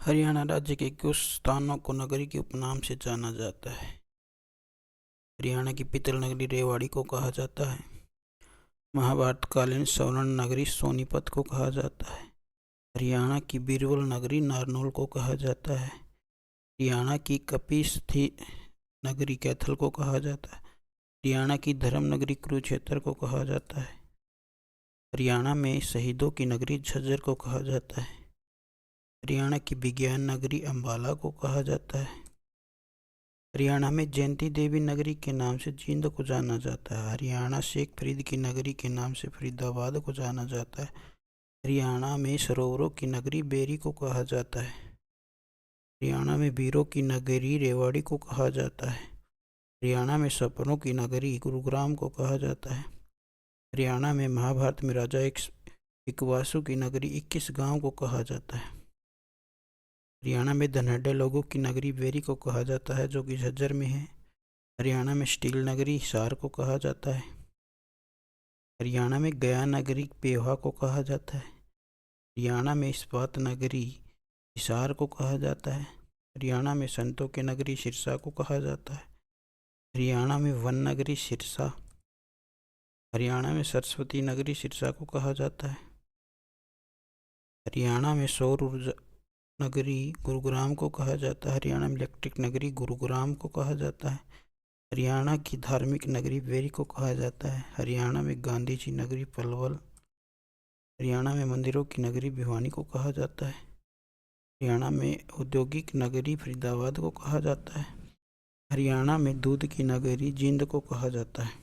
हरियाणा राज्य के कुछ स्थानों को नगरी के उपनाम से जाना जाता है। हरियाणा की पीतल नगरी रेवाड़ी को कहा जाता है। महाभारतकालीन स्वर्ण नगरी सोनीपत को कहा जाता है। हरियाणा की बीरबल नगरी नारनौल को कहा जाता है। हरियाणा की कपिस्थी नगरी कैथल को कहा जाता है। हरियाणा की धर्म नगरी कुरुक्षेत्र को कहा जाता है। हरियाणा में शहीदों की नगरी झज्जर को कहा जाता है। हरियाणा की विज्ञान नगरी अंबाला को कहा जाता है। हरियाणा में जयंती देवी नगरी के नाम से जींद को जाना जाता है। हरियाणा शेख फरीद की नगरी के नाम से फरीदाबाद को जाना जाता है। हरियाणा में सरोवरों की नगरी बेरी को कहा जाता है। हरियाणा में वीरों की नगरी रेवाड़ी को कहा जाता है। हरियाणा में सपनों की नगरी गुरुग्राम को कहा जाता है। हरियाणा में महाभारत में राजा इक्ष्वाकु की नगरी 21 गांव को कहा जाता है। हरियाणा में धनाढ्य लोगों की नगरी बेरी को कहा जाता है, जो कि झज्जर में है। हरियाणा में स्टील नगरी हिसार को कहा जाता है। हरियाणा में गया नगरी पेवा को कहा जाता है। हरियाणा में इस्पात नगरी हिसार को कहा जाता है। हरियाणा में संतों की नगरी सिरसा को कहा जाता है। हरियाणा में वन नगरी सिरसा हरियाणा में सरस्वती नगरी सिरसा को कहा जाता है। हरियाणा में सौर ऊर्जा नगरी गुरुग्राम को कहा जाता है। हरियाणा में इलेक्ट्रिक नगरी गुरुग्राम को कहा जाता है। हरियाणा की धार्मिक नगरी बेरी को कहा जाता है। हरियाणा में गांधी जी नगरी पलवल। हरियाणा में मंदिरों की नगरी भिवानी को कहा जाता है। हरियाणा में औद्योगिक नगरी फरीदाबाद को कहा जाता है। हरियाणा में दूध की नगरी जींद को कहा जाता है।